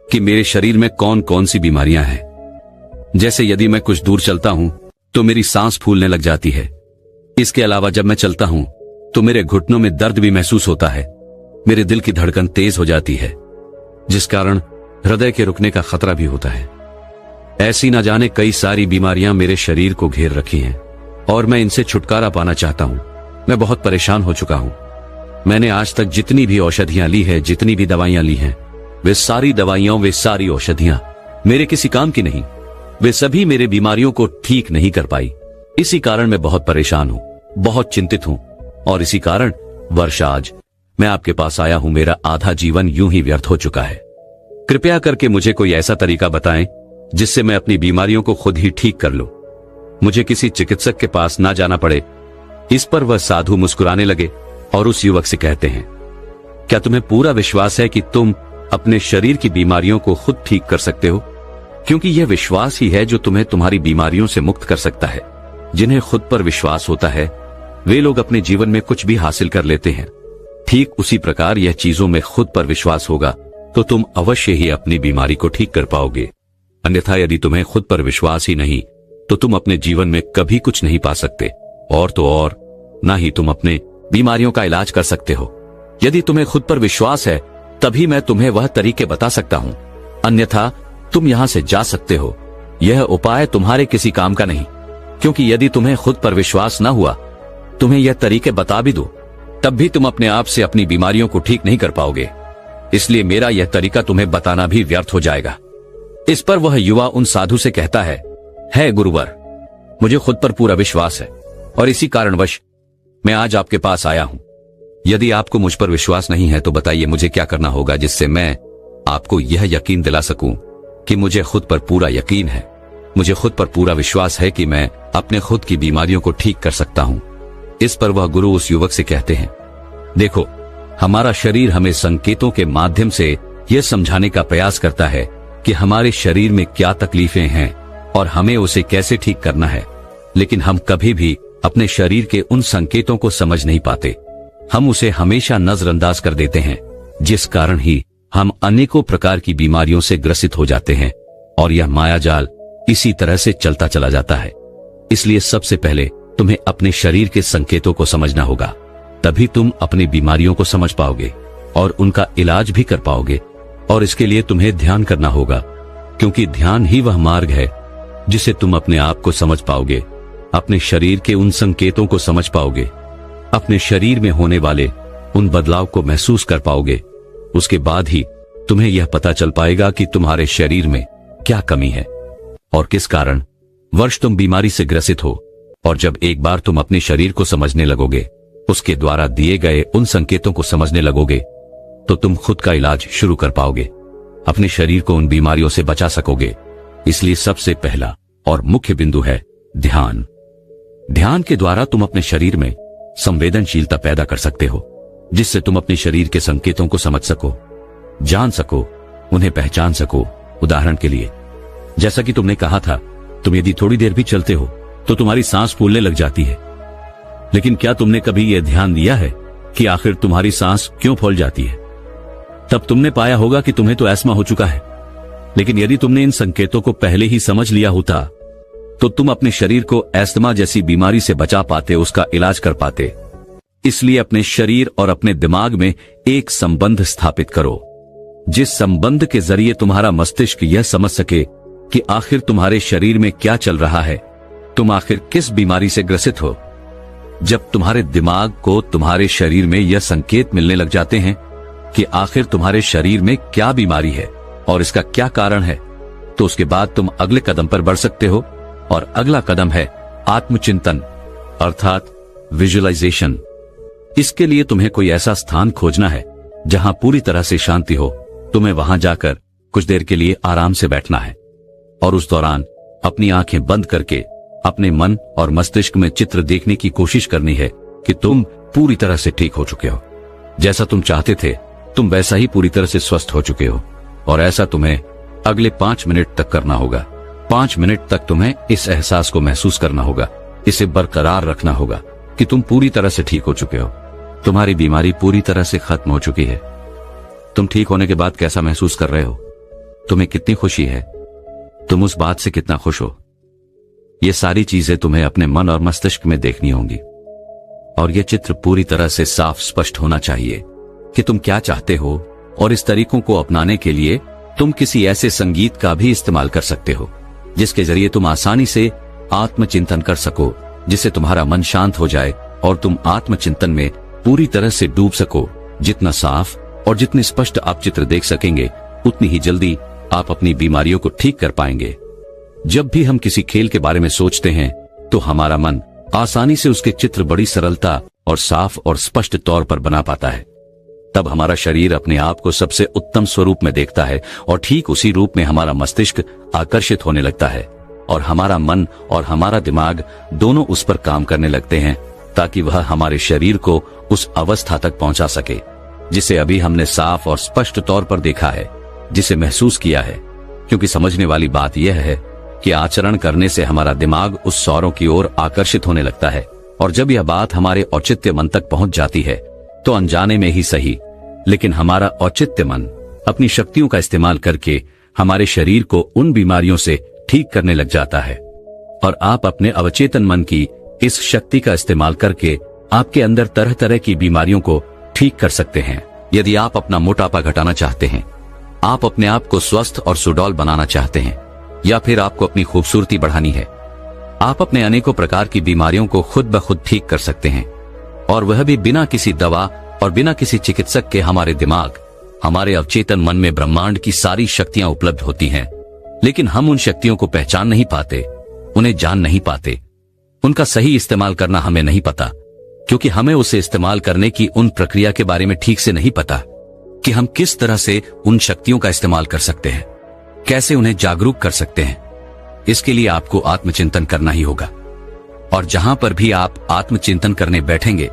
कि मेरे शरीर में कौन कौन सी बीमारियां हैं। जैसे यदि मैं कुछ दूर चलता हूं तो मेरी सांस फूलने लग जाती है। इसके अलावा जब मैं चलता हूं तो मेरे घुटनों में दर्द भी महसूस होता है। मेरे दिल की धड़कन तेज हो जाती है, जिस कारण हृदय के रुकने का खतरा भी होता है। ऐसी न जाने कई सारी बीमारियां मेरे शरीर को घेर रखी हैं और मैं इनसे छुटकारा पाना चाहता हूं। मैं बहुत परेशान हो चुका हूं। मैंने आज तक जितनी भी औषधियां ली है, जितनी भी दवाइयां ली हैं, वे सारी दवाइयां, वे सारी औषधियां मेरे किसी काम की नहीं। वे सभी मेरे बीमारियों को ठीक नहीं कर पाई। इसी कारण मैं बहुत परेशान हूं, बहुत चिंतित हूं, और इसी कारण वर्ष आज मैं आपके पास आया हूं। मेरा आधा जीवन यूं ही व्यर्थ हो चुका है। कृपया करके मुझे कोई ऐसा तरीका बताएं जिससे मैं अपनी बीमारियों को खुद ही ठीक कर लूं। मुझे किसी चिकित्सक के पास ना जाना पड़े। इस पर वह साधु मुस्कुराने लगे और उस युवक से कहते हैं, क्या तुम्हें पूरा विश्वास है कि तुम अपने शरीर की बीमारियों को खुद ठीक कर सकते हो? क्योंकि यह विश्वास ही है जो तुम्हें तुम्हारी बीमारियों से मुक्त कर सकता है। जिन्हें खुद पर विश्वास होता है वे लोग अपने जीवन में कुछ भी हासिल कर लेते हैं। ठीक उसी प्रकार यह चीजों में खुद पर विश्वास होगा तो तुम अवश्य ही अपनी बीमारी को ठीक कर पाओगे। अन्यथा यदि तुम्हें खुद पर विश्वास ही नहीं तो तुम अपने जीवन में कभी कुछ नहीं पा सकते, और तो और ना ही तुम अपने बीमारियों का इलाज कर सकते हो। यदि तुम्हें खुद पर विश्वास है तभी मैं तुम्हें वह तरीके बता सकता हूं, अन्यथा तुम यहां से जा सकते हो। यह उपाय तुम्हारे किसी काम का नहीं, क्योंकि यदि तुम्हें खुद पर विश्वास न हुआ, तुम्हें यह तरीके बता भी दो, तब भी तुम अपने आप से अपनी बीमारियों को ठीक नहीं कर पाओगे। इसलिए मेरा यह तरीका तुम्हें बताना भी व्यर्थ हो जाएगा। इस पर वह युवा उन साधु से कहता है गुरुवर, मुझे खुद पर पूरा विश्वास है और इसी कारणवश मैं आज आपके पास आया हूं। यदि आपको मुझ पर विश्वास नहीं है तो बताइए मुझे क्या करना होगा जिससे मैं आपको यह यकीन दिला सकूं कि मुझे खुद पर पूरा यकीन है, मुझे खुद पर पूरा विश्वास है कि मैं अपने खुद की बीमारियों को ठीक कर सकता हूं। इस पर वह गुरु उस युवक से कहते हैं, देखो, हमारा शरीर हमें संकेतों के माध्यम से यह समझाने का प्रयास करता है कि हमारे शरीर में क्या तकलीफें हैं और हमें उसे कैसे ठीक करना है, लेकिन हम कभी भी अपने शरीर के उन संकेतों को समझ नहीं पाते। हम उसे हमेशा नजरअंदाज कर देते हैं, जिस कारण ही हम अनेकों प्रकार की बीमारियों से ग्रसित हो जाते हैं और यह मायाजाल इसी तरह से चलता चला जाता है। इसलिए सबसे पहले तुम्हें अपने शरीर के संकेतों को समझना होगा, तभी तुम अपनी बीमारियों को समझ पाओगे और उनका इलाज भी कर पाओगे। और इसके लिए तुम्हें ध्यान करना होगा, क्योंकि ध्यान ही वह मार्ग है जिसे तुम अपने आप को समझ पाओगे, अपने शरीर के उन संकेतों को समझ पाओगे, अपने शरीर में होने वाले उन बदलाव को महसूस कर पाओगे। उसके बाद ही तुम्हें यह पता चल पाएगा कि तुम्हारे शरीर में क्या कमी है और किस कारण वर्ष तुम बीमारी से ग्रसित हो। और जब एक बार तुम अपने शरीर को समझने लगोगे, उसके द्वारा दिए गए उन संकेतों को समझने लगोगे, तो तुम खुद का इलाज शुरू कर पाओगे, अपने शरीर को उन बीमारियों से बचा सकोगे। इसलिए सबसे पहला और मुख्य बिंदु है ध्यान। ध्यान के द्वारा तुम अपने शरीर में संवेदनशीलता पैदा कर सकते हो, जिससे तुम अपने शरीर के संकेतों को समझ सको, जान सको, उन्हें पहचान सको। उदाहरण के लिए, जैसा कि तुमने कहा था, तुम यदि थोड़ी देर भी चलते हो तो तुम्हारी सांस फूलने लग जाती है। लेकिन क्या तुमने कभी यह ध्यान दिया है कि आखिर तुम्हारी सांस क्यों फूल जाती है? तब तुमने पाया होगा कि तुम्हें तो एस्मा हो चुका है। लेकिन यदि तुमने इन संकेतों को पहले ही समझ लिया होता तो तुम अपने शरीर को एस्थमा जैसी बीमारी से बचा पाते, उसका इलाज कर पाते। इसलिए अपने शरीर और अपने दिमाग में एक संबंध स्थापित करो, जिस संबंध के जरिए तुम्हारा मस्तिष्क यह समझ सके कि आखिर तुम्हारे शरीर में क्या चल रहा है, तुम आखिर किस बीमारी से ग्रसित हो। जब तुम्हारे दिमाग को तुम्हारे शरीर में यह संकेत मिलने लग जाते हैं कि आखिर तुम्हारे शरीर में क्या बीमारी है और इसका क्या कारण है, तो उसके बाद तुम अगले कदम पर बढ़ सकते हो। और अगला कदम है आत्मचिंतन अर्थात विजुअलाइजेशन। इसके लिए तुम्हें कोई ऐसा स्थान खोजना है जहां पूरी तरह से शांति हो। तुम्हें वहां जाकर कुछ देर के लिए आराम से बैठना है और उस दौरान अपनी आंखें बंद करके अपने मन और मस्तिष्क में चित्र देखने की कोशिश करनी है कि तुम पूरी तरह से ठीक हो चुके हो। जैसा तुम चाहते थे तुम वैसा ही पूरी तरह से स्वस्थ हो चुके हो। और ऐसा तुम्हें अगले 5 मिनट तक करना होगा। 5 मिनट तक तुम्हें इस एहसास को महसूस करना होगा, इसे बरकरार रखना होगा कि तुम पूरी तरह से ठीक हो चुके हो। तुम्हारी बीमारी पूरी तरह से खत्म हो चुकी है। तुम ठीक होने के बाद कैसा महसूस कर रहे हो? तुम्हें कितनी खुशी है? तुम उस बात से कितना खुश हो? ये सारी चीजें तुम्हें अपने मन और मस्तिष्क में देखनी होंगी। और यह चित्र पूरी तरह से साफ स्पष्ट होना चाहिए कि तुम क्या चाहते हो। और इस तरीकों को अपनाने के लिए तुम किसी ऐसे संगीत का भी इस्तेमाल कर सकते हो जिसके जरिए तुम आसानी से आत्मचिंतन कर सको, जिससे तुम्हारा मन शांत हो जाए और तुम आत्मचिंतन में पूरी तरह से डूब सको। जितना साफ और जितनी स्पष्ट आप चित्र देख सकेंगे उतनी ही जल्दी आप अपनी बीमारियों को ठीक कर पाएंगे। जब भी हम किसी खेल के बारे में सोचते हैं तो हमारा मन आसानी से उसके चित्र बड़ी सरलता और साफ और स्पष्ट तौर पर बना पाता है। तब हमारा शरीर अपने आप को सबसे उत्तम स्वरूप में देखता है और ठीक उसी रूप में हमारा मस्तिष्क आकर्षित होने लगता है और हमारा मन और हमारा दिमाग दोनों उस पर काम करने लगते हैं ताकि वह हमारे शरीर को उस अवस्था तक पहुंचा सके जिसे अभी हमने साफ और स्पष्ट तौर पर देखा है, जिसे महसूस किया है। क्योंकि समझने वाली बात यह है कि आचरण करने से हमारा दिमाग उस सौरों की ओर आकर्षित होने लगता है और जब यह बात हमारे औचित्य मन तक पहुंच जाती है तो अनजाने में ही सही, लेकिन हमारा औचित्य मन अपनी शक्तियों का इस्तेमाल करके हमारे शरीर को उन बीमारियों से ठीक करने लग जाता है। और आप अपने अवचेतन मन की इस शक्ति का इस्तेमाल करके आपके अंदर तरह तरह की बीमारियों को ठीक कर सकते हैं। यदि आप अपना मोटापा घटाना चाहते हैं, आप अपने आप को स्वस्थ और सुडौल बनाना चाहते हैं, या फिर आपको अपनी खूबसूरती बढ़ानी है, आप अपने अनेकों प्रकार की बीमारियों को खुद ब खुद ठीक कर सकते हैं। और वह भी बिना किसी दवा और बिना किसी चिकित्सक के। हमारे दिमाग, हमारे अवचेतन मन में ब्रह्मांड की सारी शक्तियां उपलब्ध होती हैं, लेकिन हम उन शक्तियों को पहचान नहीं पाते, उन्हें जान नहीं पाते। उनका सही इस्तेमाल करना हमें नहीं पता, क्योंकि हमें उसे इस्तेमाल करने की उन प्रक्रिया के बारे में ठीक से नहीं पता कि हम किस तरह से उन शक्तियों का इस्तेमाल कर सकते हैं, कैसे उन्हें जागरूक कर सकते हैं। इसके लिए आपको आत्मचिंतन करना ही होगा। और जहां पर भी आप आत्मचिंतन करने बैठेंगे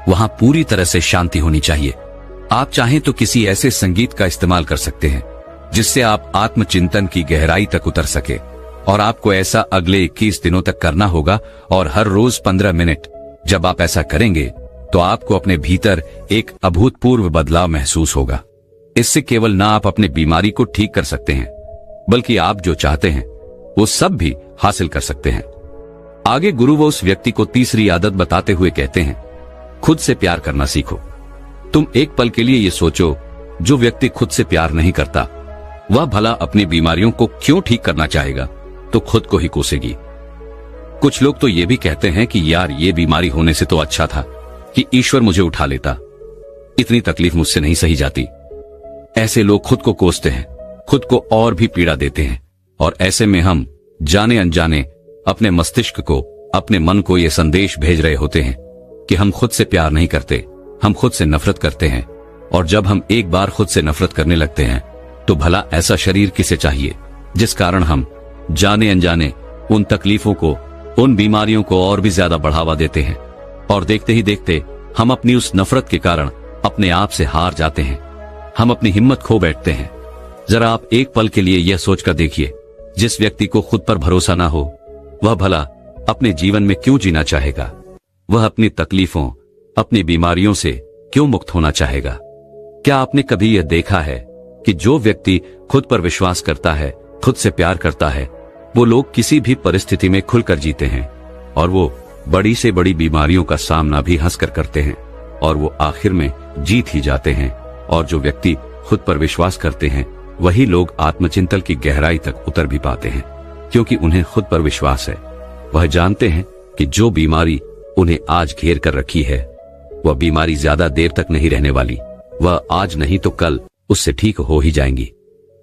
वहां पूरी तरह से शांति होनी चाहिए। आप चाहें तो किसी ऐसे संगीत का इस्तेमाल कर सकते हैं जिससे आप आत्मचिंतन की गहराई तक उतर सके। और आपको ऐसा अगले 21 दिनों तक करना होगा और हर रोज 15 मिनट। जब आप ऐसा करेंगे तो आपको अपने भीतर एक अभूतपूर्व बदलाव महसूस होगा। इससे केवल ना आप अपने बीमारी को ठीक कर सकते हैं, बल्कि आप जो चाहते हैं वो सब भी हासिल कर सकते हैं। आगे गुरु वो उस व्यक्ति को तीसरी आदत बताते हुए कहते हैं, खुद से प्यार करना सीखो। तुम एक पल के लिए ये सोचो, जो व्यक्ति खुद से प्यार नहीं करता वह भला अपनी बीमारियों को क्यों ठीक करना चाहेगा, तो खुद को ही कोसेगी। कुछ लोग तो ये भी कहते हैं कि यार ये बीमारी होने से तो अच्छा था कि ईश्वर मुझे उठा लेता, इतनी तकलीफ मुझसे नहीं सही जाती। ऐसे लोग खुद को कोसते हैं, खुद को और भी पीड़ा देते हैं। और ऐसे में हम जाने अनजाने अपने मस्तिष्क को, अपने मन को यह संदेश भेज रहे होते हैं कि हम खुद से प्यार नहीं करते, हम खुद से नफरत करते हैं। और जब हम एक बार खुद से नफरत करने लगते हैं तो भला ऐसा शरीर किसे चाहिए जिस कारण हम जाने अनजाने उन तकलीफों को, उन बीमारियों को और भी ज्यादा बढ़ावा देते हैं। और देखते ही देखते हम अपनी उस नफरत के कारण अपने आप से हार जाते हैं, हम अपनी हिम्मत खो बैठते हैं। जरा आप एक पल के लिए यह सोचकर देखिए, जिस व्यक्ति को खुद पर भरोसा ना हो वह भला अपने जीवन में क्यों जीना चाहेगा। वह अपनी तकलीफों, अपनी बीमारियों से क्यों मुक्त होना चाहेगा? क्या आपने कभी यह देखा है कि जो व्यक्ति खुद पर विश्वास करता है, खुद से प्यार करता है, वो लोग किसी भी परिस्थिति में खुलकर जीते हैं और वो बड़ी से बड़ी बीमारियों का सामना भी हंसकर करते हैं और वो आखिर में जीत ही जाते हैं। और जो व्यक्ति खुद पर विश्वास करते हैं वही लोग आत्मचिंतन की गहराई तक उतर भी पाते हैं, क्योंकि उन्हें खुद पर विश्वास है। वह जानते हैं कि जो बीमारी उन्हें आज घेर कर रखी है वह बीमारी ज्यादा देर तक नहीं रहने वाली, वह आज नहीं तो कल उससे ठीक हो ही जाएंगी।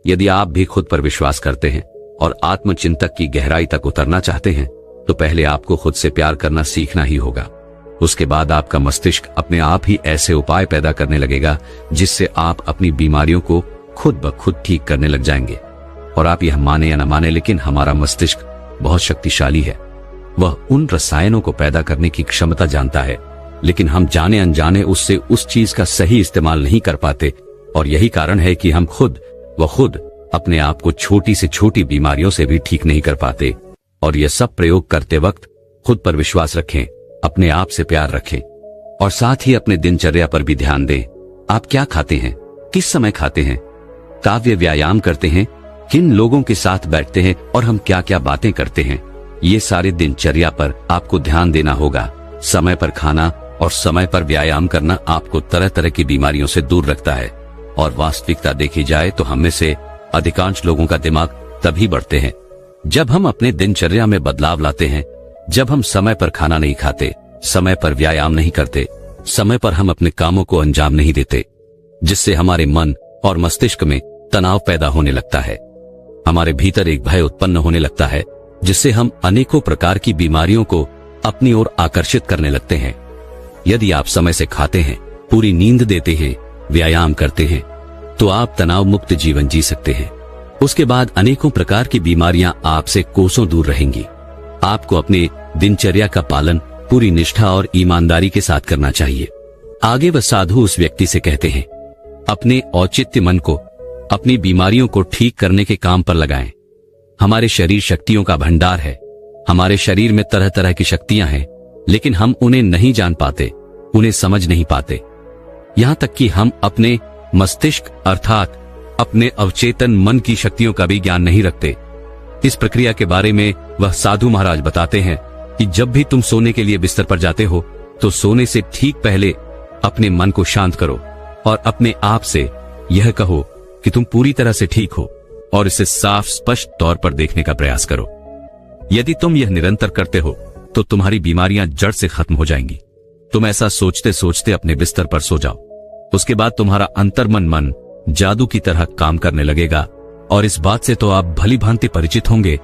यदि आप भी खुद पर विश्वास करते हैं और आत्मचिंतन की गहराई तक उतरना चाहते हैं तो पहले आपको खुद से प्यार करना सीखना ही होगा। उसके बाद आपका मस्तिष्क अपने आप ही ऐसे उपाय पैदा करने लगेगा जिससे आप अपनी बीमारियों को खुद ब खुद ठीक करने लग जाएंगे। और आप यह माने या न माने, लेकिन हमारा मस्तिष्क बहुत शक्तिशाली है। वह उन रसायनों को पैदा करने की क्षमता जानता है, लेकिन हम जाने अनजाने उससे उस चीज का सही इस्तेमाल नहीं कर पाते। और यही कारण है कि हम खुद अपने आप को छोटी से छोटी बीमारियों से भी ठीक नहीं कर पाते। और यह सब प्रयोग करते वक्त खुद पर विश्वास रखें, अपने आप से प्यार रखें और साथ ही अपने दिनचर्या पर भी ध्यान दें। आप क्या खाते हैं, किस समय खाते हैं, काव्य व्यायाम करते हैं, किन लोगों के साथ बैठते हैं और हम क्या क्या बातें करते हैं, ये सारे दिनचर्या पर आपको ध्यान देना होगा। समय पर खाना और समय पर व्यायाम करना आपको तरह तरह की बीमारियों से दूर रखता है। और वास्तविकता देखी जाए तो हम में से अधिकांश लोगों का दिमाग तभी बढ़ते हैं जब हम अपने दिनचर्या में बदलाव लाते हैं, जब हम समय पर खाना नहीं खाते, समय पर व्यायाम नहीं करते, समय पर हम अपने कामों को अंजाम नहीं देते, जिससे हमारे मन और मस्तिष्क में तनाव पैदा होने लगता है। हमारे भीतर एक भय उत्पन्न होने लगता है जिससे हम अनेकों प्रकार की बीमारियों को अपनी ओर आकर्षित करने लगते हैं। यदि आप समय से खाते हैं, पूरी नींद देते हैं, व्यायाम करते हैं, तो आप तनाव मुक्त जीवन जी सकते हैं। उसके बाद अनेकों प्रकार की बीमारियां आपसे कोसों दूर रहेंगी। आपको अपने दिनचर्या का पालन पूरी निष्ठा और ईमानदारी के साथ करना चाहिए। आगे वह साधु उस व्यक्ति से कहते हैं, अपने औचित्य मन को अपनी बीमारियों को ठीक करने के काम पर लगाएं। हमारे शरीर शक्तियों का भंडार है। हमारे शरीर में तरह तरह की शक्तियां हैं, लेकिन हम उन्हें नहीं जान पाते, उन्हें समझ नहीं पाते। यहां तक कि हम अपने मस्तिष्क अर्थात अपने अवचेतन मन की शक्तियों का भी ज्ञान नहीं रखते। इस प्रक्रिया के बारे में वह साधु महाराज बताते हैं कि जब भी तुम सोने के लिए बिस्तर पर जाते हो तो सोने से ठीक पहले अपने मन को शांत करो और अपने आप से यह कहो कि तुम पूरी तरह से ठीक हो और इसे साफ स्पष्ट तौर पर देखने का प्रयास करो। यदि तुम यह निरंतर करते हो तो तुम्हारी बीमारियां जड़ से खत्म हो जाएंगी। तुम ऐसा सोचते सोचते अपने बिस्तर पर सो जाओ। उसके बाद तुम्हारा अंतर्मन मन जादू की तरह काम करने लगेगा। और इस बात से तो आप भली भांति परिचित होंगे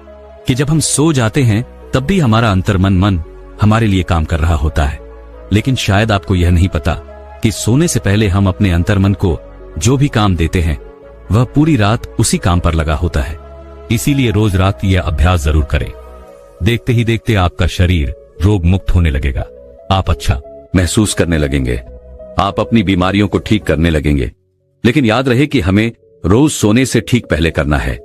कि जब हम सो जाते हैं तब भी हमारा अंतर्मन मन हमारे लिए काम कर रहा होता है। लेकिन शायद आपको यह नहीं पता कि सोने से पहले हम अपने अंतर्मन को जो भी काम देते हैं वह पूरी रात उसी काम पर लगा होता है। इसीलिए रोज रात यह अभ्यास जरूर करें। देखते ही देखते आपका शरीर रोग मुक्त होने लगेगा। आप अच्छा महसूस करने लगेंगे, आप अपनी बीमारियों को ठीक करने लगेंगे। लेकिन याद रहे कि हमें रोज सोने से ठीक पहले करना है।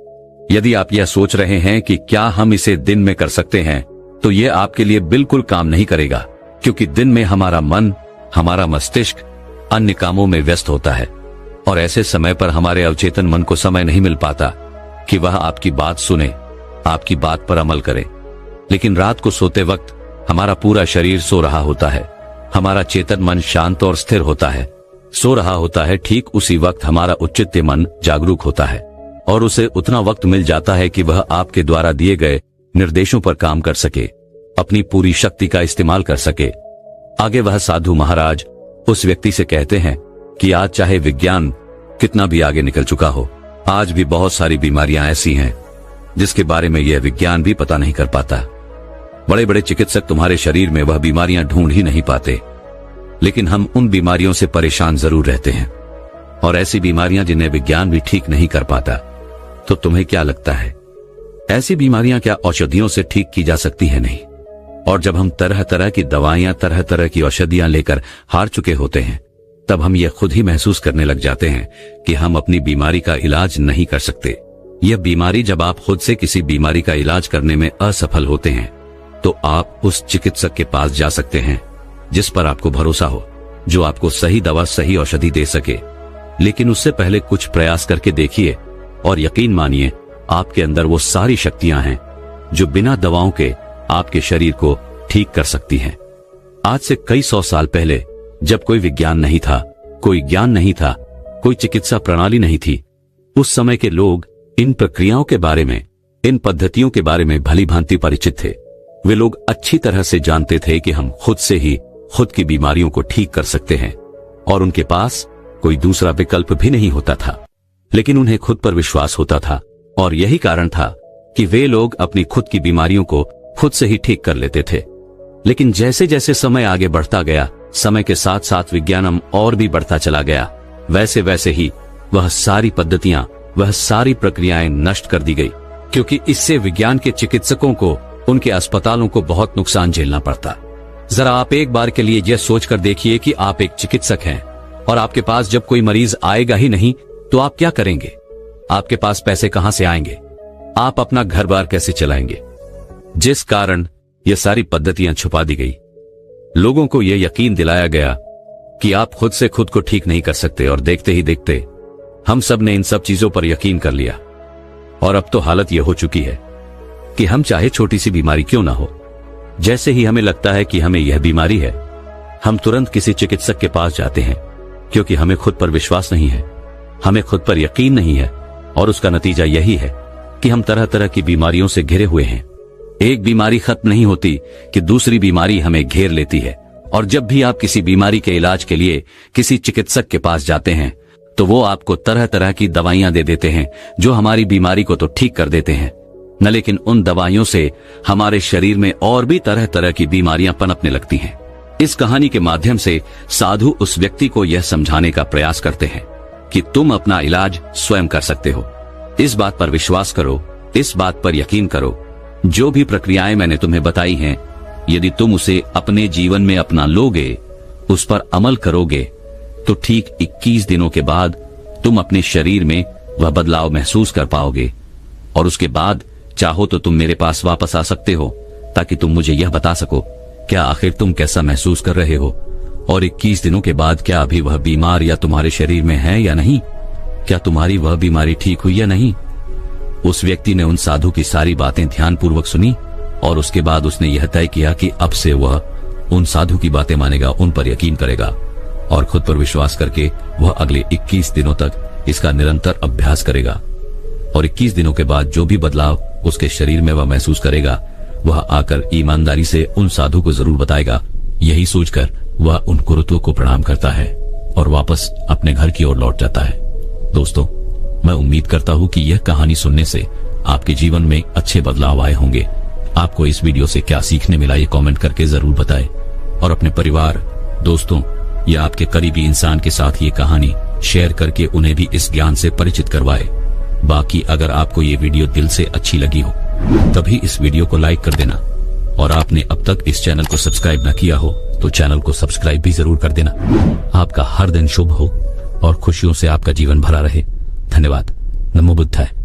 यदि आप यह सोच रहे हैं कि क्या हम इसे दिन में कर सकते हैं, तो यह आपके लिए बिल्कुल काम नहीं करेगा, क्योंकि दिन में हमारा मन, हमारा मस्तिष्क अन्य कामों में व्यस्त होता है और ऐसे समय पर हमारे अवचेतन मन को समय नहीं मिल पाता कि वह आपकी बात सुने, आपकी बात पर अमल करे। लेकिन रात को सोते वक्त हमारा पूरा शरीर सो रहा होता है, हमारा चेतन मन शांत और स्थिर होता है, सो रहा होता है। ठीक उसी वक्त हमारा उच्चित्य मन जागरूक होता है और उसे उतना वक्त मिल जाता है कि वह आपके द्वारा दिए गए निर्देशों पर काम कर सके, अपनी पूरी शक्ति का इस्तेमाल कर सके। आगे वह साधु महाराज उस व्यक्ति से कहते हैं कि आज चाहे विज्ञान कितना भी आगे निकल चुका हो, आज भी बहुत सारी बीमारियां ऐसी हैं जिसके बारे में यह विज्ञान भी पता नहीं कर पाता। बड़े बड़े चिकित्सक तुम्हारे शरीर में वह बीमारियां ढूंढ ही नहीं पाते, लेकिन हम उन बीमारियों से परेशान जरूर रहते हैं और ऐसी बीमारियां जिन्हें विज्ञान भी ठीक नहीं कर पाता। तो तुम्हें क्या लगता है, ऐसी बीमारियां क्या औषधियों से ठीक की जा सकती है? नहीं। और जब हम तरह तरह की दवाइयां, तरह तरह की औषधियां लेकर हार चुके होते हैं, तब हम यह खुद ही महसूस करने लग जाते हैं कि हम अपनी बीमारी का इलाज नहीं कर सकते। यह बीमारी, जब आप खुद से किसी बीमारी का इलाज करने में असफल होते हैं तो आप उस चिकित्सक के पास जा सकते हैं जिस पर आपको भरोसा हो, जो आपको सही दवा सही औषधि दे सके। लेकिन उससे पहले कुछ प्रयास करके देखिए और यकीन मानिए आपके अंदर वो सारी शक्तियां हैं जो बिना दवाओं के आपके शरीर को ठीक कर सकती हैं। आज से कई 100 साल पहले जब कोई विज्ञान नहीं था, कोई ज्ञान नहीं था, कोई चिकित्सा प्रणाली नहीं थी, उस समय के लोग इन प्रक्रियाओं के बारे में, इन पद्धतियों के बारे में भली भांति परिचित थे। वे लोग अच्छी तरह से जानते थे कि हम खुद से ही खुद की बीमारियों को ठीक कर सकते हैं और उनके पास कोई दूसरा विकल्प भी नहीं होता था। लेकिन उन्हें खुद पर विश्वास होता था और यही कारण था कि वे लोग अपनी खुद की बीमारियों को खुद से ही ठीक कर लेते थे। लेकिन जैसे जैसे समय आगे बढ़ता गया, समय के साथ साथ विज्ञान और भी बढ़ता चला गया, वैसे वैसे ही वह सारी पद्धतियां, वह सारी प्रक्रियाएं नष्ट कर दी गई, क्योंकि इससे विज्ञान के चिकित्सकों को, उनके अस्पतालों को बहुत नुकसान झेलना पड़ता। जरा आप एक बार के लिए यह सोचकर देखिए कि आप एक चिकित्सक हैं और आपके पास जब कोई मरीज आएगा ही नहीं तो आप क्या करेंगे? आपके पास पैसे कहां से आएंगे? आप अपना घर बार कैसे चलाएंगे? जिस कारण ये सारी पद्धतियां छुपा दी गई, लोगों को यह यकीन दिलाया गया कि आप खुद से खुद को ठीक नहीं कर सकते, और देखते ही देखते हम सब ने इन सब चीजों पर यकीन कर लिया। और अब तो हालत यह हो चुकी है कि हम चाहे छोटी सी बीमारी क्यों ना हो, जैसे ही हमें लगता है कि हमें यह बीमारी है, हम तुरंत किसी चिकित्सक के पास जाते हैं, क्योंकि हमें खुद पर विश्वास नहीं है, हमें खुद पर यकीन नहीं है। और उसका नतीजा यही है कि हम तरह तरह की बीमारियों से घिरे हुए हैं। एक बीमारी खत्म नहीं होती कि दूसरी बीमारी हमें घेर लेती है। और जब भी आप किसी बीमारी के इलाज के लिए किसी चिकित्सक के पास जाते हैं तो वो आपको तरह तरह की दवाइयां दे देते हैं जो हमारी बीमारी को तो ठीक कर देते हैं न, लेकिन उन दवाइयों से हमारे शरीर में और भी तरह तरह की बीमारियां पनपने लगती हैं। इस कहानी के माध्यम से साधु उस व्यक्ति को यह समझाने का प्रयास करते हैं कि तुम अपना इलाज स्वयं कर सकते हो। इस बात पर विश्वास करो, इस बात पर यकीन करो। जो भी प्रक्रियाएं मैंने तुम्हें बताई हैं, यदि तुम उसे अपने जीवन में अपना लोगे, उस पर अमल करोगे, तो ठीक 21 दिनों के बाद तुम अपने शरीर में वह बदलाव महसूस कर पाओगे। और उसके बाद चाहो तो तुम मेरे पास वापस आ सकते हो ताकि तुम मुझे यह बता सको क्या आखिर तुम कैसा महसूस कर रहे हो, और 21 दिनों के बाद क्या अभी वह बीमार या तुम्हारे शरीर में है या नहीं, क्या तुम्हारी वह बीमारी ठीक हुई या नहीं। उस व्यक्ति ने उन साधु की सारी बातें ध्यानपूर्वक सुनी और उसके बाद उसने यह तय किया कि अब से वह उन साधु की बातें मानेगा, उन पर यकीन करेगा और खुद पर विश्वास करके वह अगले 21 दिनों तक इसका निरंतर अभ्यास करेगा। और 21 दिनों के बाद जो भी बदलाव उसके शरीर में वह महसूस करेगा, वह आकर ईमानदारी से उन साधु को जरूर बताएगा। यही सोचकर वह उन गुरुओं को प्रणाम करता है और वापस अपने घर की ओर लौट जाता है। दोस्तों, मैं उम्मीद करता हूँ कि यह कहानी सुनने से आपके जीवन में अच्छे बदलाव आए होंगे। आपको इस वीडियो से क्या सीखने मिला ये कमेंट करके जरूर बताएं और अपने परिवार, दोस्तों या आपके करीबी इंसान के साथ ये कहानी शेयर करके उन्हें भी इस ज्ञान से परिचित करवाएं। बाकी अगर आपको ये वीडियो दिल से अच्छी लगी हो तभी इस वीडियो को लाइक कर देना, और आपने अब तक इस चैनल को सब्सक्राइब न किया हो तो चैनल को सब्सक्राइब भी जरूर कर देना। आपका हर दिन शुभ हो और खुशियों से आपका जीवन भरा रहे। धन्यवाद। नमो बुद्धाय।